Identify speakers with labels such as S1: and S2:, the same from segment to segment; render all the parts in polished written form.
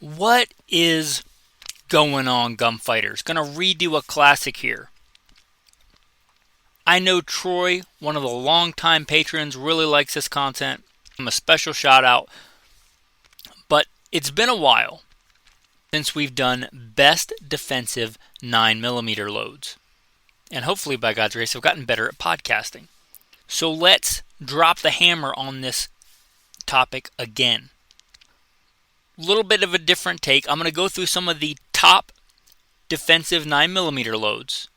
S1: What is going on, Gunfighters? Gonna redo a classic here. I know Troy, one of the longtime patrons, really likes this content. I'm a special shout out. But it's been a while since we've done best defensive 9mm loads. And hopefully, by God's grace, I've gotten better at podcasting. So let's drop the hammer on this topic again. Little bit of a different take. I'm going to go through some of the top defensive 9mm loads,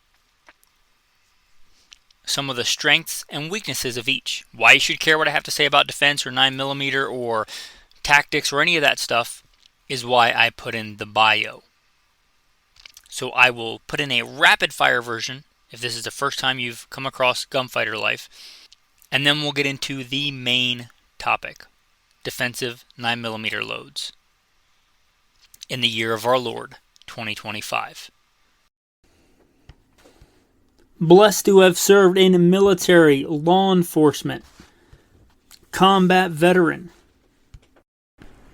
S1: some of the strengths and weaknesses of each. Why you should care what I have to say about defense or 9mm or tactics or any of that stuff is why I put in the bio. So I will put in a rapid fire version if this is the first time you've come across Gunfighter Life, and then we'll get into the main topic, defensive 9mm loads in the year of our Lord, 2025.
S2: Blessed to have served in the military, law enforcement, combat veteran,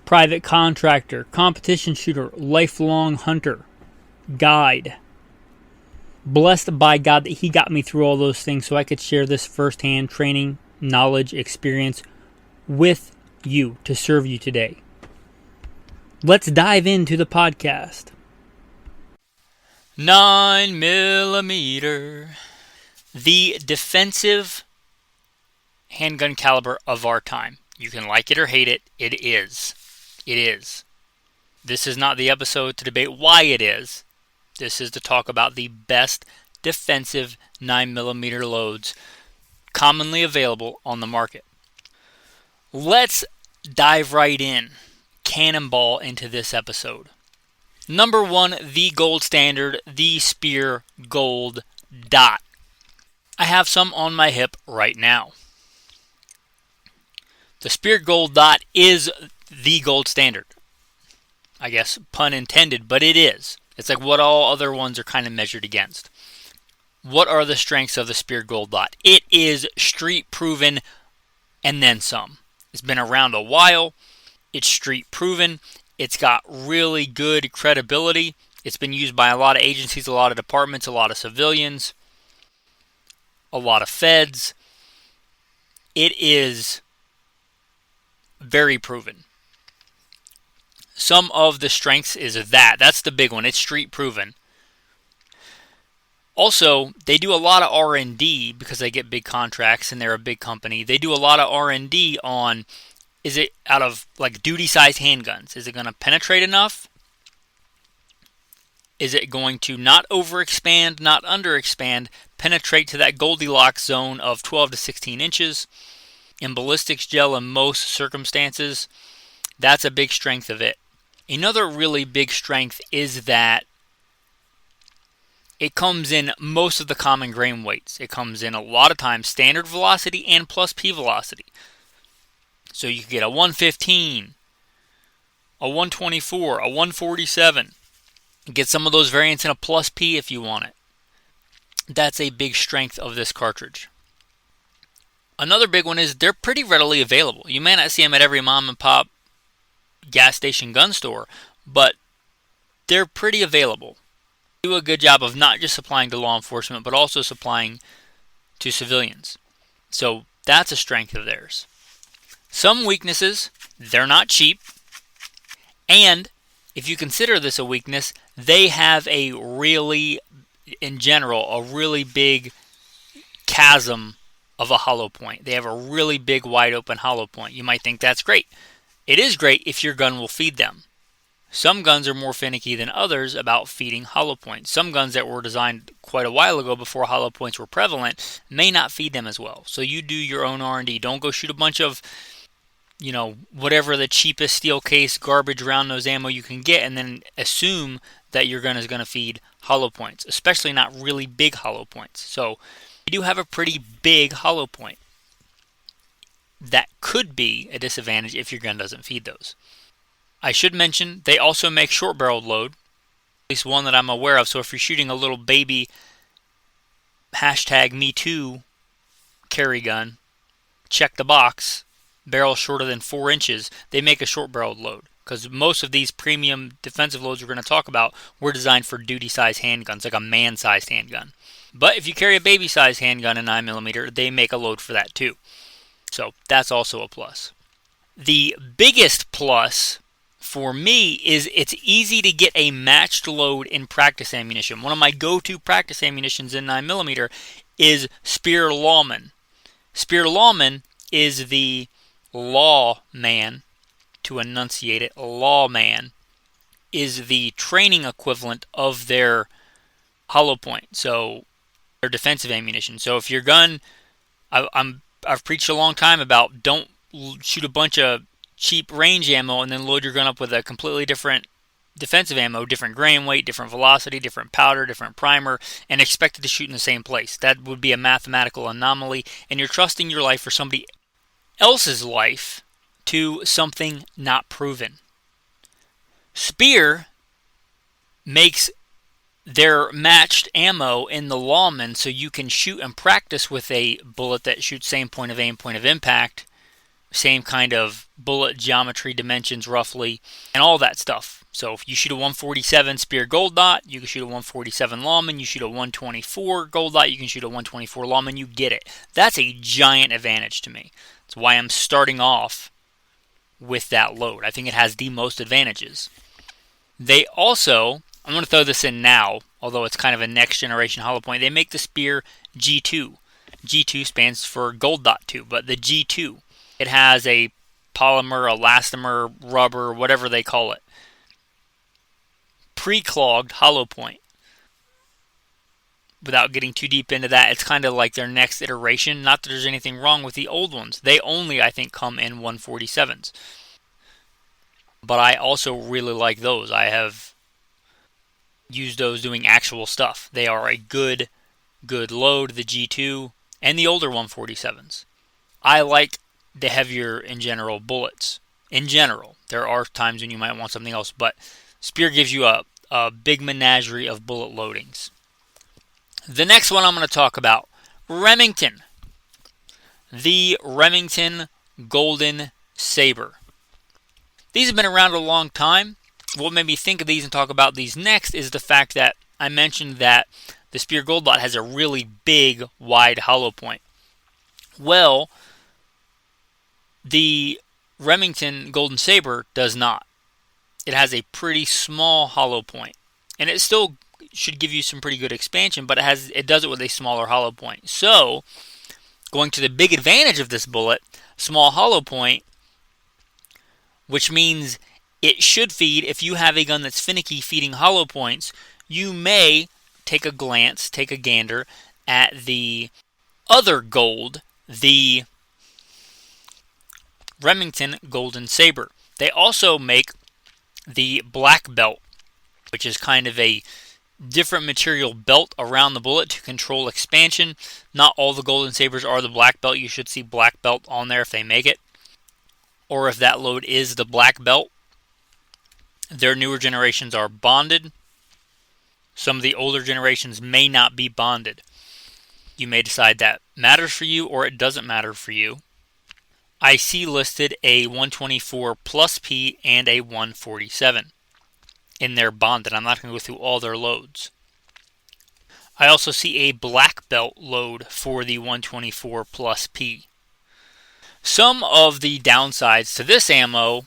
S2: private contractor, competition shooter, lifelong hunter, guide. Blessed by God that He got me through all those things so I could share this firsthand training, knowledge, experience with you to serve you today. Let's dive into the podcast.
S1: 9mm, the defensive handgun caliber of our time. You can like it or hate it. It is. It is. This is not the episode to debate why it is. This is to talk about the best defensive 9mm loads commonly available on the market. Let's dive right in, cannonball into this episode. Number one, the gold standard, the Speer Gold Dot. I have some on my hip right now. The Speer Gold Dot is the gold standard. I guess pun intended, but it is. It's like what all other ones are kind of measured against. What are the strengths of the Speer Gold Dot? It is street proven and then some. It's been around a while. It's street proven. It's got really good credibility. It's been used by a lot of agencies, a lot of departments, a lot of civilians, a lot of feds. It is very proven. Some of the strengths is that. That's the big one. It's street proven. Also, they do a lot of R&D because they get big contracts and they're a big company. They do a lot of R&D on, is it out of like duty-sized handguns? Is it going to penetrate enough? Is it going to not overexpand, not underexpand, penetrate to that Goldilocks zone of 12 to 16 inches in ballistics gel in most circumstances? That's a big strength of it. Another really big strength is that it comes in most of the common grain weights. It comes in a lot of times standard velocity and plus P velocity. So you can get a 115, a 124, a 147. Get some of those variants in a plus P if you want it. That's a big strength of this cartridge. Another big one is they're pretty readily available. You may not see them at every mom and pop gas station gun store, but they're pretty available. They do a good job of not just supplying to law enforcement, but also supplying to civilians. So that's a strength of theirs. Some weaknesses, they're not cheap. And if you consider this a weakness, they have a really, in general, a really big chasm of a hollow point. They have a really big wide open hollow point. You might think that's great. It is great if your gun will feed them. Some guns are more finicky than others about feeding hollow points. Some guns that were designed quite a while ago before hollow points were prevalent may not feed them as well. So you do your own R&D. Don't go shoot a bunch of, whatever the cheapest steel case garbage round nose ammo you can get and then assume that your gun is going to feed hollow points, especially not really big hollow points. So you do have a pretty big hollow point. That could be a disadvantage if your gun doesn't feed those. I should mention they also make short-barreled load, at least one that I'm aware of. So if you're shooting a little baby #MeToo carry gun, check the box, barrel shorter than 4 inches, they make a short-barreled load. because most of these premium defensive loads we're going to talk about were designed for duty-sized handguns, like a man-sized handgun. But if you carry a baby-sized handgun in 9mm, they make a load for that too. So that's also a plus. The biggest plus for me is it's easy to get a matched load in practice ammunition. One of my go-to practice ammunitions in 9mm is Speer Lawman. Speer Lawman is the lawman, to enunciate it, lawman is the training equivalent of their hollow point, so their defensive ammunition. So if your gun, I've preached a long time about don't shoot a bunch of cheap range ammo and then load your gun up with a completely different defensive ammo, different grain weight, different velocity, different powder, different primer, and expect it to shoot in the same place. That would be a mathematical anomaly, and you're trusting your life for somebody else's life to something not proven. Speer makes their matched ammo in the Lawman so you can shoot and practice with a bullet that shoots same point of aim, point of impact, same kind of bullet geometry, dimensions roughly, and all that stuff. So if you shoot a 147 Speer Gold Dot, you can shoot a 147 Lawman. You shoot a 124 Gold Dot, you can shoot a 124 Lawman. You get it. That's a giant advantage to me. That's why I'm starting off with that load. I think it has the most advantages. They also, I'm going to throw this in now, although it's kind of a next generation hollow point, they make the Speer G2. G2 stands for Gold Dot 2, but the G2. It has a polymer, elastomer, rubber, whatever they call it, pre-clogged hollow point. Without getting too deep into that, it's kind of like their next iteration. Not that there's anything wrong with the old ones. They only, I think, come in 147s. But I also really like those. I have used those doing actual stuff. They are a good load, the G2, and the older 147s. I like the heavier, in general, bullets. In general, there are times when you might want something else, but Speer gives you a big menagerie of bullet loadings. The next one I'm going to talk about, Remington. The Remington Golden Saber. These have been around a long time. What made me think of these and talk about these next is the fact that I mentioned that the Speer Gold Dot has a really big, wide hollow point. Well, the Remington Golden Saber does not. It has a pretty small hollow point, and it still should give you some pretty good expansion, but it does it with a smaller hollow point. So, going to the big advantage of this bullet, small hollow point, which means it should feed, if you have a gun that's finicky feeding hollow points, you may take a glance, take a gander at the other gold, the Remington Golden Saber. They also make the black belt, which is kind of a different material belt around the bullet to control expansion. Not all the Golden Sabers are the black belt. You should see black belt on there if they make it, or if that load is the black belt. Their newer generations are bonded. Some of the older generations may not be bonded. You may decide that matters for you or it doesn't matter for you. I see listed a 124 plus P and a 147 in their bonded. I'm not going to go through all their loads. I also see a black belt load for the 124 plus P. Some of the downsides to this ammo,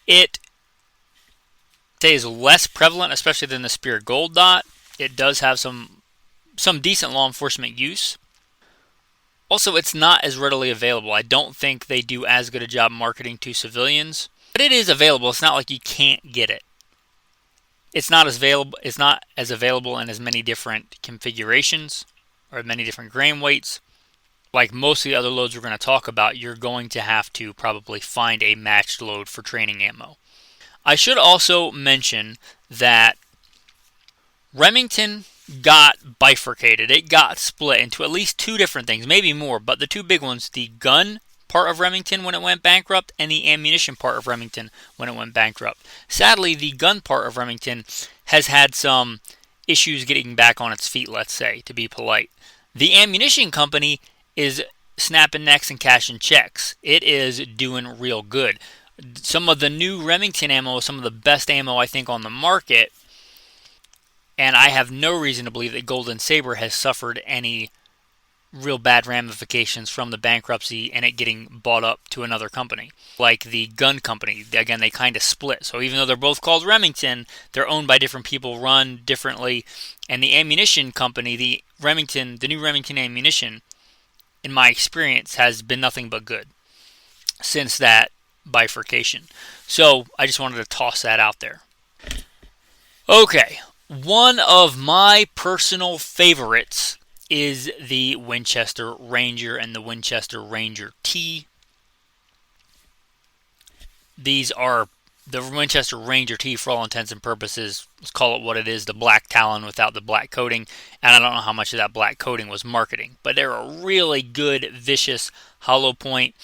S1: it is less prevalent, especially than the Speer Gold Dot. It does have some decent law enforcement use. Also, it's not as readily available. I don't think they do as good a job marketing to civilians, but it is available. It's not like you can't get it. It's not as available in as many different configurations or many different grain weights. Like most of the other loads we're going to talk about, you're going to have to probably find a matched load for training ammo. I should also mention that Remington got bifurcated. It got split into at least two different things, maybe more, but the two big ones, the gun part of Remington when it went bankrupt and the ammunition part of Remington when it went bankrupt. Sadly, the gun part of Remington has had some issues getting back on its feet, let's say, to be polite. The ammunition company is snapping necks and cashing checks. It is doing real good. Some of the new Remington ammo is some of the best ammo I think on the market, and I have no reason to believe that Golden Saber has suffered any real bad ramifications from the bankruptcy and it getting bought up to another company. Like the gun company, again, they kind of split. So even though they're both called Remington, they're owned by different people, run differently. And the ammunition company, the new Remington ammunition, in my experience, has been nothing but good since that bifurcation. So I just wanted to toss that out there. Okay, one of my personal favorites is the Winchester Ranger and the Winchester Ranger T. These are the Winchester Ranger T, for all intents and purposes. Let's call it what it is, the black Talon without the black coating. And I don't know how much of that black coating was marketing, but they're a really good, vicious hollow point.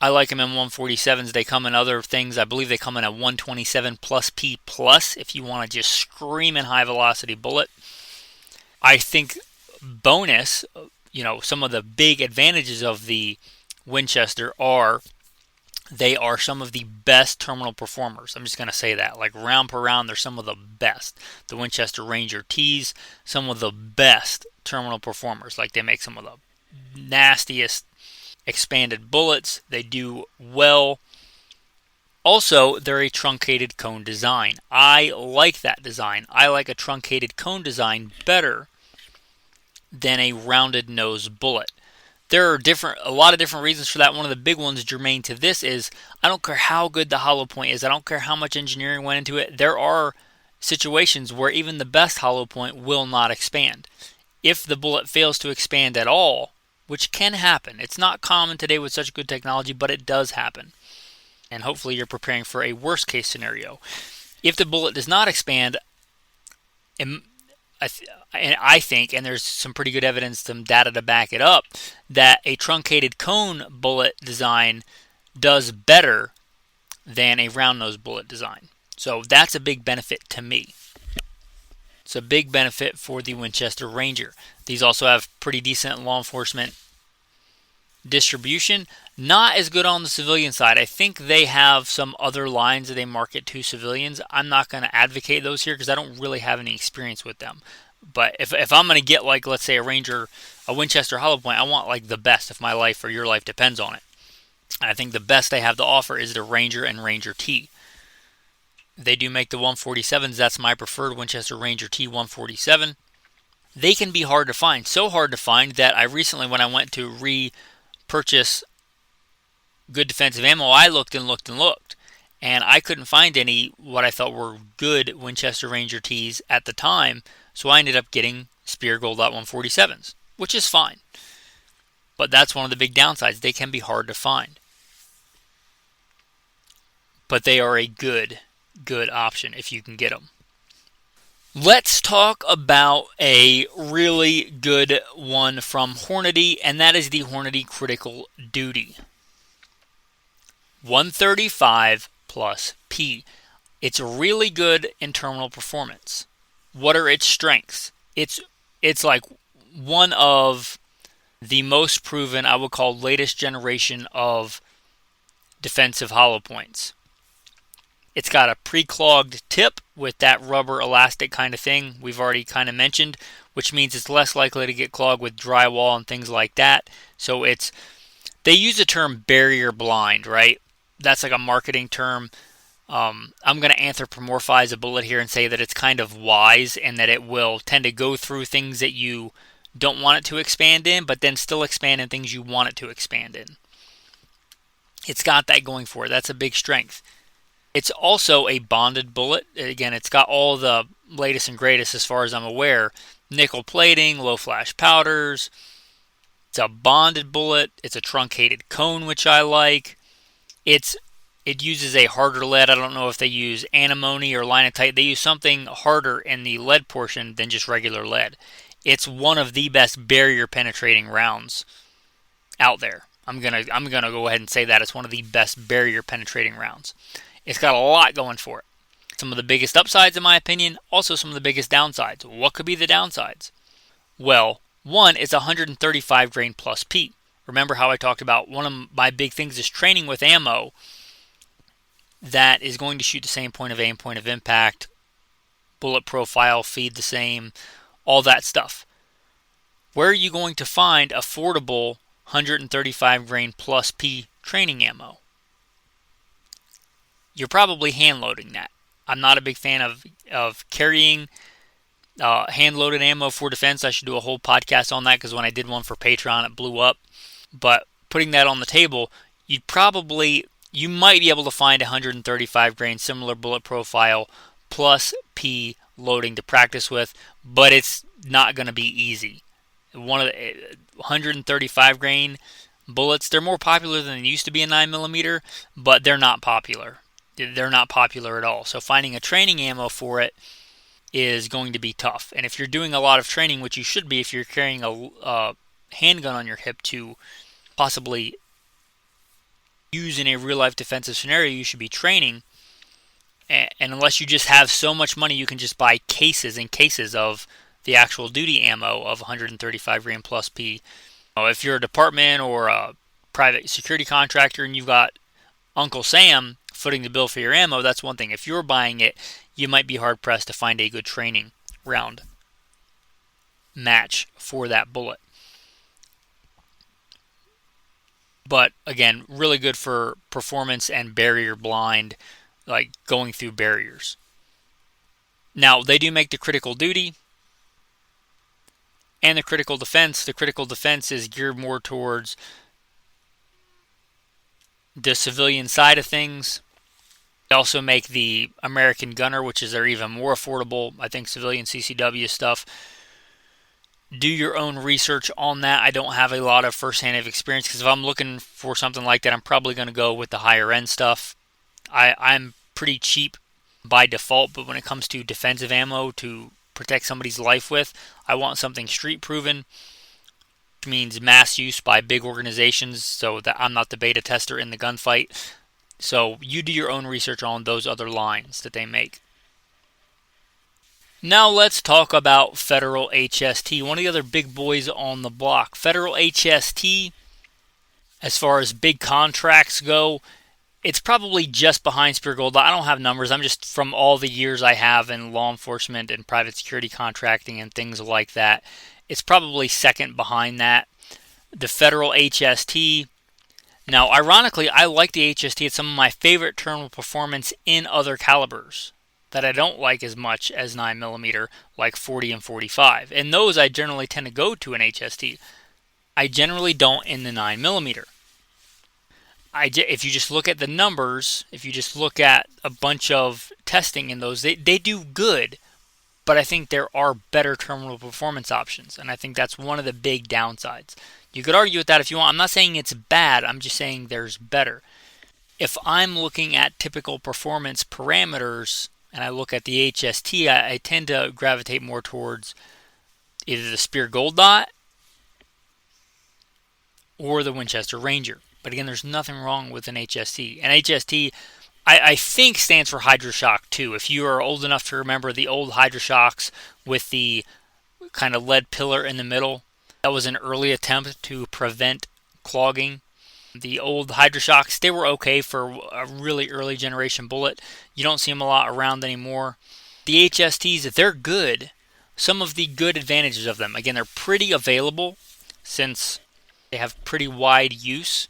S1: I like them in 147s. They come in other things. I believe they come in a 127 plus P plus if you want to just scream in high velocity bullet. I think bonus, some of the big advantages of the Winchester are they are some of the best terminal performers. I'm just going to say that. Like round per round, they're some of the best. The Winchester Ranger T's, some of the best terminal performers. Like they make some of the nastiest expanded bullets. They do well. Also, they're a truncated cone design. I like that design. I like a truncated cone design better than a rounded nose bullet. There are a lot of different reasons for that. One of the big ones germane to this is I don't care how good the hollow point is. I don't care how much engineering went into it. There are situations where even the best hollow point will not expand. If the bullet fails to expand at all, which can happen. It's not common today with such good technology, but it does happen. And hopefully you're preparing for a worst case scenario. If the bullet does not expand, I think, and there's some pretty good evidence, some data to back it up, that a truncated cone bullet design does better than a round nose bullet design. So that's a big benefit to me. It's a big benefit for the Winchester Ranger. These also have pretty decent law enforcement distribution. Not as good on the civilian side. I think they have some other lines that they market to civilians. I'm not going to advocate those here because I don't really have any experience with them. But if I'm going to get, like, let's say a Winchester hollow point, I want like the best if my life or your life depends on it. And I think the best they have to offer is the Ranger and Ranger T. They do make the 147s. That's my preferred Winchester Ranger T 147. They can be hard to find. So hard to find that I recently, when I went to repurchase good defensive ammo, I looked and looked and looked. And I couldn't find any what I thought were good Winchester Ranger Ts at the time. So I ended up getting Spear Gold Dot 147s, which is fine. But that's one of the big downsides. They can be hard to find. But they are a good option if you can get them. Let's talk about a really good one from Hornady, and that is the Hornady Critical Duty. 135 plus P. It's really good in terminal performance. What are its strengths? It's like one of the most proven, I would call, latest generation of defensive hollow points. It's got a pre-clogged tip with that rubber elastic kind of thing we've already kind of mentioned, which means it's less likely to get clogged with drywall and things like that. So they use the term barrier blind, right? That's like a marketing term. I'm going to anthropomorphize a bullet here and say that it's kind of wise and that it will tend to go through things that you don't want it to expand in, but then still expand in things you want it to expand in. It's got that going for it. That's a big strength. It's also a bonded bullet. Again, it's got all the latest and greatest as far as I'm aware. Nickel plating, low flash powders. It's a bonded bullet. It's a truncated cone, which I like. It uses a harder lead. I don't know if they use antimony or linotite. They use something harder in the lead portion than just regular lead. It's one of the best barrier penetrating rounds out there. I'm gonna go ahead and say that it's one of the best barrier penetrating rounds. It's got a lot going for it. Some of the biggest upsides, in my opinion, also some of the biggest downsides. What could be the downsides? Well, one is 135 grain plus P. Remember how I talked about one of my big things is training with ammo. that is going to shoot the same point of aim, point of impact, bullet profile, feed the same, all that stuff. Where are you going to find affordable 135 grain plus P training ammo? You're probably hand loading that. I'm not a big fan of carrying hand loaded ammo for defense. I should do a whole podcast on that because when I did one for Patreon, it blew up. But putting that on the table, you might be able to find 135 grain similar bullet profile plus P loading to practice with, but it's not going to be easy. One of the 135 grain bullets, they're more popular than they used to be in 9mm, but they're not popular. They're not popular at all. So finding a training ammo for it is going to be tough. And if you're doing a lot of training, which you should be if you're carrying a handgun on your hip to possibly use in a real-life defensive scenario, you should be training. And unless you just have so much money, you can just buy cases and cases of the actual duty ammo of 135 grain plus P. If you're a department or a private security contractor and you've got Uncle Sam footing the bill for your ammo, that's one thing. If you're buying it, you might be hard-pressed to find a good training round match for that bullet. But again, really good for performance and barrier blind, like going through barriers. Now, they do make the critical duty and the critical defense. The critical defense is geared more towards the civilian side of things. They also make the American Gunner, which is their even more affordable, I think, civilian CCW stuff. Do your own research on that. I don't have a lot of first-hand experience because if I'm looking for something like that, I'm probably going to go with the higher-end stuff. I'm pretty cheap by default, but when it comes to defensive ammo to protect somebody's life with, I want something street-proven, which means mass use by big organizations so that I'm not the beta tester in the gunfight. So you do your own research on those other lines that they make. Now let's talk about Federal HST, one of the other big boys on the block. Federal HST, as far as big contracts go, it's probably just behind Spear Gold. I don't have numbers. I'm just from all the years I have in law enforcement and private security contracting and things like that. It's probably second behind that. The Federal HST. Now, ironically, I like the HST. It's some of my favorite terminal performance in other calibers that I don't like as much as 9mm, like 40 and 45. And those I generally tend to go to an HST. I generally don't in the 9mm. If you just look at the numbers, if you just look at a bunch of testing in those, they do good. But I think there are better terminal performance options. And I think that's one of the big downsides. You could argue with that if you want. I'm not saying it's bad. I'm just saying there's better. If I'm looking at typical performance parameters and I look at the HST, I tend to gravitate more towards either the Spear Gold Dot or the Winchester Ranger. But again, there's nothing wrong with an HST. An HST, I think, stands for Hydroshock 2. If you are old enough to remember the old Hydroshocks with the kind of lead pillar in the middle, that was an early attempt to prevent clogging. The old Hydroshocks, they were okay for a really early generation bullet. You don't see them a lot around anymore. The HSTs, they're good. Some of the good advantages of them, again, they're pretty available since they have pretty wide use.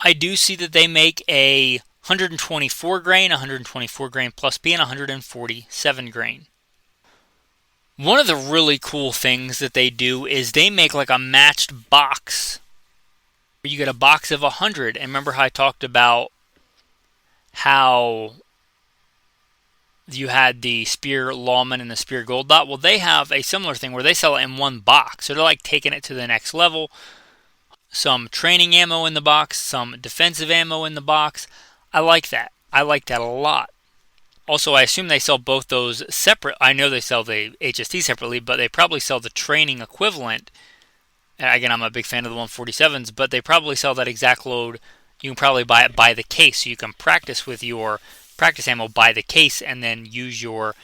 S1: I do see that they make a 124 grain, 124 grain plus P, and 147 grain. One of the really cool things that they do is they make like a matched box. You get a box of 100. And remember how I talked about how you had the Spear Lawman and the Spear Gold Dot? Well, they have a similar thing where they sell it in one box. So they're like taking it to the next level. Some training ammo in the box, some defensive ammo in the box. I like that. I like that a lot. Also, I assume they sell both those separate. I know they sell the HST separately, but they probably sell the training equivalent. Again, I'm a big fan of the 147s, but they probably sell that exact load. You can probably buy it by the case, so you can practice with your practice ammo by the case and then use your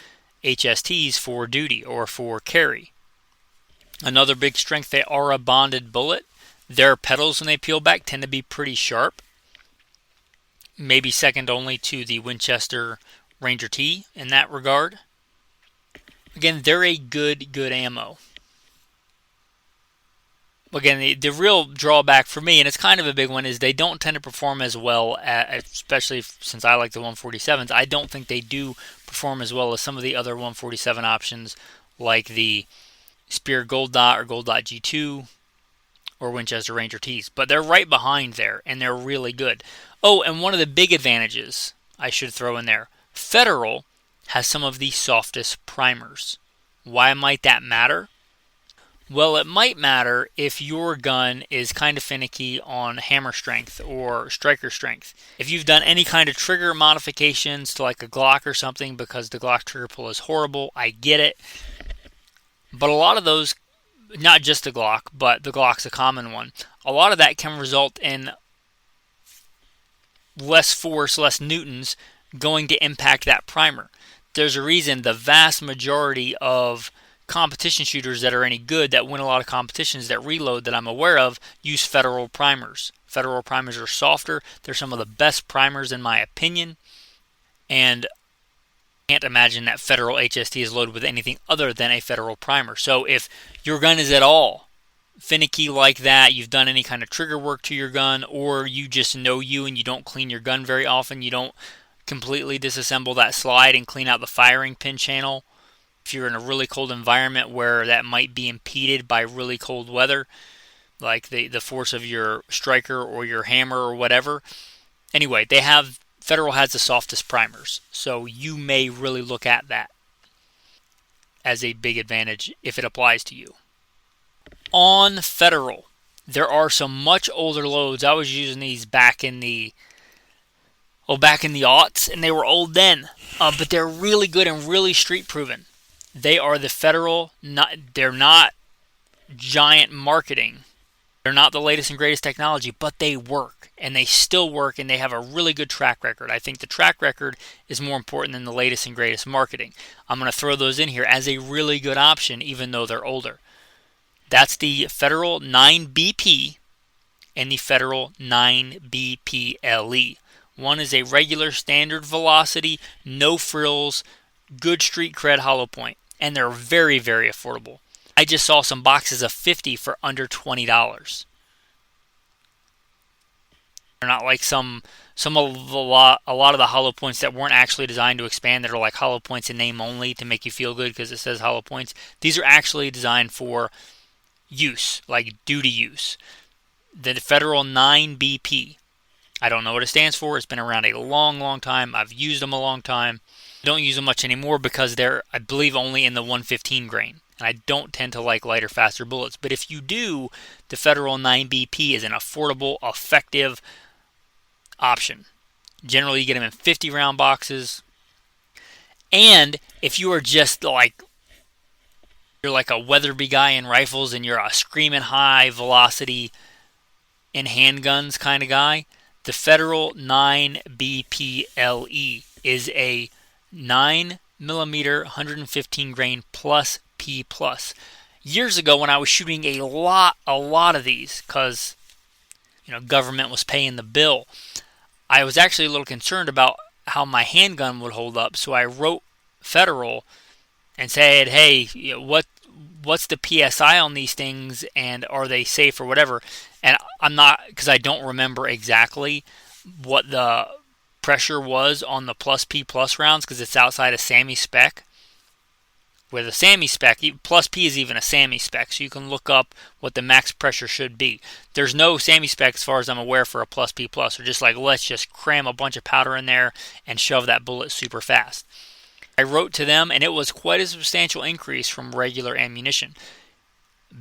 S1: HSTs for duty or for carry. Another big strength, they are a bonded bullet. Their petals, when they peel back, tend to be pretty sharp. maybe second only to the Winchester Ranger T in that regard. Again, they're a good ammo. Again, the real drawback for me, and it's kind of a big one, is they don't tend to perform as well, especially since I like the 147s. I don't think they do perform as well as some of the other 147 options, like the Spear Gold Dot or Gold Dot G2 or Winchester Ranger Ts. But they're right behind there, and they're really good. Oh, and one of the big advantages I should throw in there, Federal has some of the softest primers. Why might that matter? Well, it might matter if your gun is kind of finicky on hammer strength or striker strength. If you've done any kind of trigger modifications to like a Glock or something because the Glock trigger pull is horrible, I get it. But a lot of those, not just the Glock, but the Glock's a common one, a lot of that can result in less force, less newtons going to impact that primer. There's a reason the vast majority of competition shooters that are any good, that win a lot of competitions, that reload that I'm aware of, use Federal primers. Federal primers are softer. They're some of the best primers in my opinion. And I can't imagine that Federal HST is loaded with anything other than a Federal primer. So if your gun is at all finicky like that, you've done any kind of trigger work to your gun, or you just know you and you don't clean your gun very often, you don't completely disassemble that slide and clean out the firing pin channel, if you're in a really cold environment where that might be impeded by really cold weather, like the force of your striker or your hammer or whatever. Anyway, Federal has the softest primers, so you may really look at that as a big advantage if it applies to you. On Federal, there are some much older loads. I was using these back in the aughts, and they were old then, but they're really good and really street proven. They are the Federal, they're not giant marketing. They're not the latest and greatest technology, but they work, and they still work, and they have a really good track record. I think the track record is more important than the latest and greatest marketing. I'm going to throw those in here as a really good option, even though they're older. That's the Federal 9BP and the Federal 9BP LE. One is a regular standard velocity, no frills, good street cred hollow point, and they're very, very affordable. I just saw some boxes of 50 for under $20. They're not like a lot of the hollow points that weren't actually designed to expand, that are like hollow points in name only to make you feel good because it says hollow points. These are actually designed for use, like duty use. The Federal 9BP. I don't know what it stands for. It's been around a long, long time. I've used them a long time. I don't use them much anymore because they're, I believe, only in the 115 grain. And I don't tend to like lighter, faster bullets. But if you do, the Federal 9BP is an affordable, effective option. Generally, you get them in 50 round boxes. And if you are just like, you're like a Weatherby guy in rifles and you're a screaming high velocity in handguns kind of guy, the Federal 9BP LE is a 9mm 115 grain plus P+. Years ago when I was shooting a lot of these because government was paying the bill, I was actually a little concerned about how my handgun would hold up, so I wrote Federal and said, hey, what's the PSI on these things and are they safe or whatever. And I'm not, because I don't remember exactly what the pressure was on the plus P plus rounds because it's outside of SAMI spec. With a SAMI spec, plus P is even a SAMI spec, so you can look up what the max pressure should be. There's no SAMI spec as far as I'm aware for a plus P plus. They're just like, let's just cram a bunch of powder in there and shove that bullet super fast. I wrote to them, and it was quite a substantial increase from regular ammunition.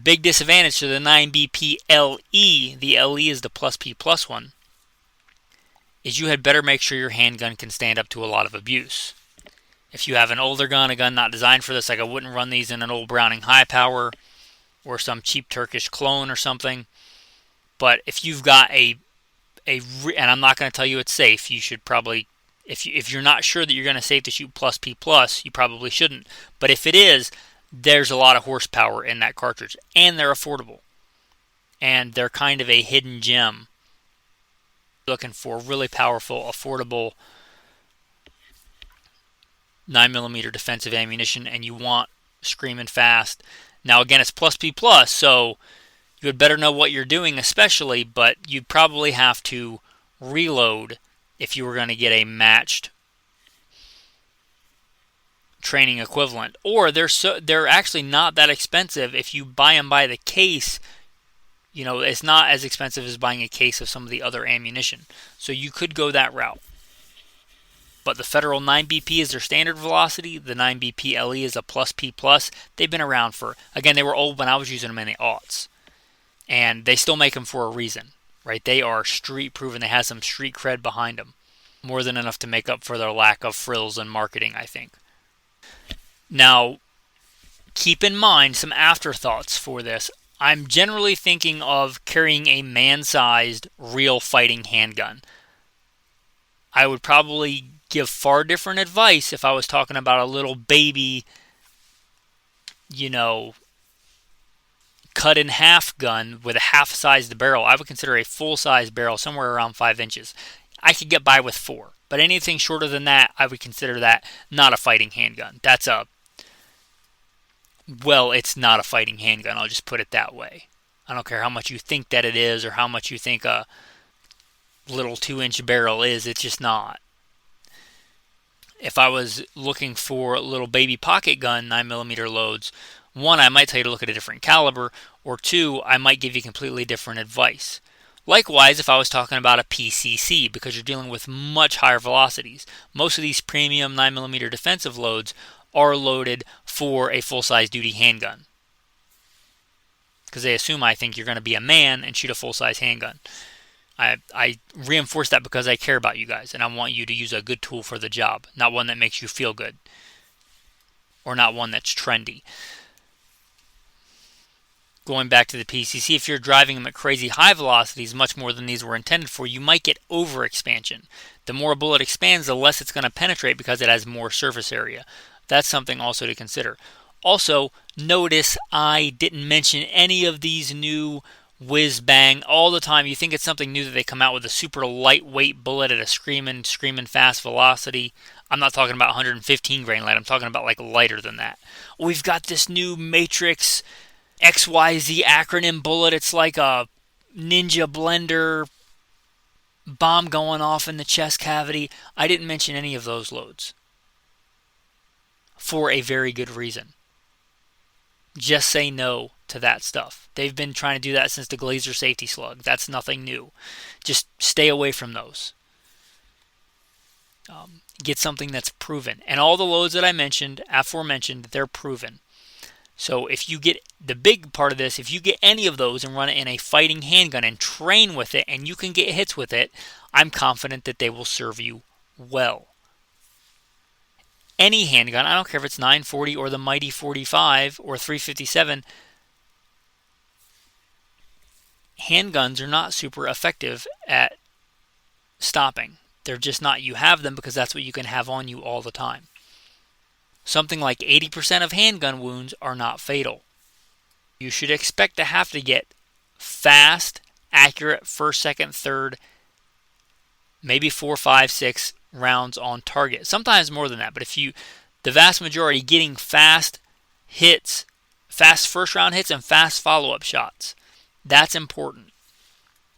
S1: Big disadvantage to the 9BP LE, the LE is the plus P plus one, is you had better make sure your handgun can stand up to a lot of abuse. If you have an older gun, a gun not designed for this, like I wouldn't run these in an old Browning high power or some cheap Turkish clone or something. But if you've got and I'm not going to tell you it's safe, you should probably, if you're not sure that you're going to safe to shoot plus P plus, you probably shouldn't. But if it is, there's a lot of horsepower in that cartridge, and they're affordable. And they're kind of a hidden gem Looking for really powerful, affordable 9mm defensive ammunition, and you want screaming fast. Now again, it's plus P plus, so you had better know what you're doing, especially, but you'd probably have to reload if you were going to get a matched training equivalent. Or they're actually not that expensive if you buy them by the case. You know, it's not as expensive as buying a case of some of the other ammunition. So you could go that route. But the Federal 9BP is their standard velocity. The 9BP LE is a plus P plus. They've been around for, again, they were old when I was using them in the aughts. And they still make them for a reason, right? They are street proven. They have some street cred behind them. More than enough to make up for their lack of frills in marketing, I think. Now, keep in mind some afterthoughts for this. I'm generally thinking of carrying a man-sized, real fighting handgun. I would probably give far different advice if I was talking about a little baby, cut in half gun with a half-sized barrel. I would consider a full-size barrel somewhere around 5 inches. I could get by with 4, but anything shorter than that, I would consider that not a fighting handgun. It's not a fighting handgun. I'll just put it that way. I don't care how much you think that it is or how much you think a little 2-inch barrel is. It's just not. If I was looking for little baby pocket gun 9mm loads, 1, I might tell you to look at a different caliber, or 2, I might give you completely different advice. Likewise, if I was talking about a PCC, because you're dealing with much higher velocities. Most of these premium 9mm defensive loads are loaded for a full-size duty handgun. Because they assume I think you're going to be a man and shoot a full-size handgun. I reinforce that because I care about you guys, and I want you to use a good tool for the job, not one that makes you feel good, or not one that's trendy. Going back to the PCC, if you're driving them at crazy high velocities, much more than these were intended for, you might get overexpansion. The more a bullet expands, the less it's going to penetrate because it has more surface area. That's something also to consider. Also, notice I didn't mention any of these new whiz bang all the time. You think it's something new that they come out with a super lightweight bullet at a screaming fast velocity. I'm not talking about 115 grain light. I'm talking about like lighter than that. We've got this new Matrix XYZ acronym bullet. It's like a ninja blender bomb going off in the chest cavity. I didn't mention any of those loads for a very good reason. Just say no to that stuff. They've been trying to do that since the Glazer safety slug. That's nothing new. Just stay away from those. Get something that's proven. And all the loads that I mentioned, aforementioned, they're proven. So if you get the big part of this, if you get any of those and run it in a fighting handgun and train with it and you can get hits with it, I'm confident that they will serve you well. Any handgun, I don't care if it's 940 or the mighty 45 or 357, handguns are not super effective at stopping. They're just not. You have them because that's what you can have on you all the time. Something like 80% of handgun wounds are not fatal. You should expect to have to get fast, accurate, first, second, third, maybe 4, 5, 6 rounds on target. Sometimes more than that, but the vast majority getting fast hits, fast first round hits and fast follow-up shots. That's important.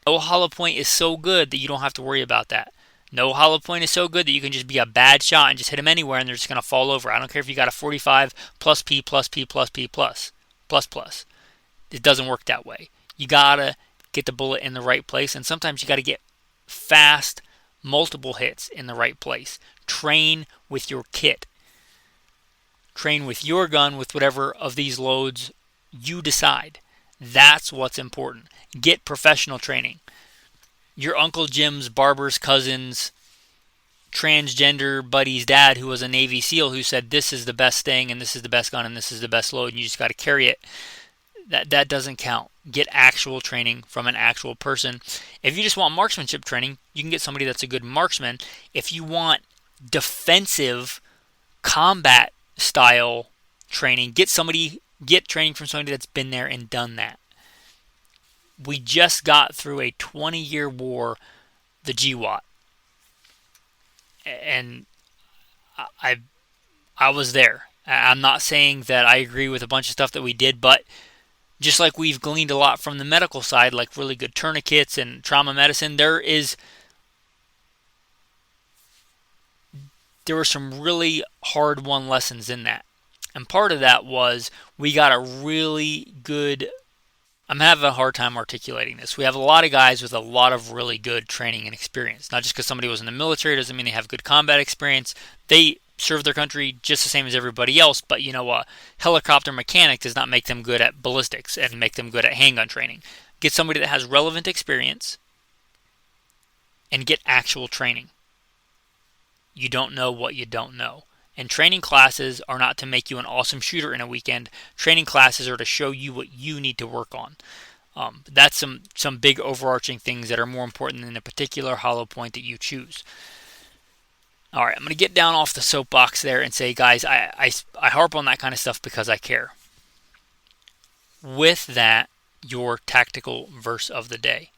S1: No hollow point is so good that you don't have to worry about that. No hollow point is so good that you can just be a bad shot and just hit them anywhere and they're just going to fall over. I don't care if you got a 45 plus P plus P plus P plus. It doesn't work that way. You got to get the bullet in the right place, and sometimes you got to get fast, multiple hits in the right place. Train with your kit. Train with your gun with whatever of these loads you decide. That's what's important. Get professional training. Your Uncle Jim's barber's cousin's transgender buddy's dad, who was a Navy SEAL, who said this is the best thing and this is the best gun and this is the best load and you just got to carry it. That doesn't count. Get actual training from an actual person. If you just want marksmanship training, you can get somebody that's a good marksman. If you want defensive combat style training, get training from somebody that's been there and done that. We just got through a 20-year war the GWAT. And I I was there. I'm not saying that I agree with a bunch of stuff that we did, but just like we've gleaned a lot from the medical side, like really good tourniquets and trauma medicine, there were some really hard-won lessons in that. And part of that was we got a really good. I'm having a hard time articulating this. We have a lot of guys with a lot of really good training and experience. Not just because somebody was in the military doesn't mean they have good combat experience. They serve their country just the same as everybody else, but a helicopter mechanic does not make them good at ballistics and make them good at handgun training. Get somebody that has relevant experience and get actual training. You don't know what you don't know. And training classes are not to make you an awesome shooter in a weekend. Training classes are to show you what you need to work on. That's some big overarching things that are more important than a particular hollow point that you choose. All right, I'm going to get down off the soapbox there and say, guys, I harp on that kind of stuff because I care. With that, your tactical verse of the day.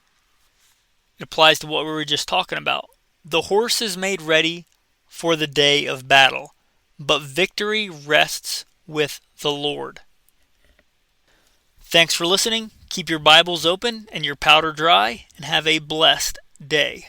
S1: It applies to what we were just talking about. The horse is made ready for the day of battle, but victory rests with the Lord. Thanks for listening. Keep your Bibles open and your powder dry, and have a blessed day.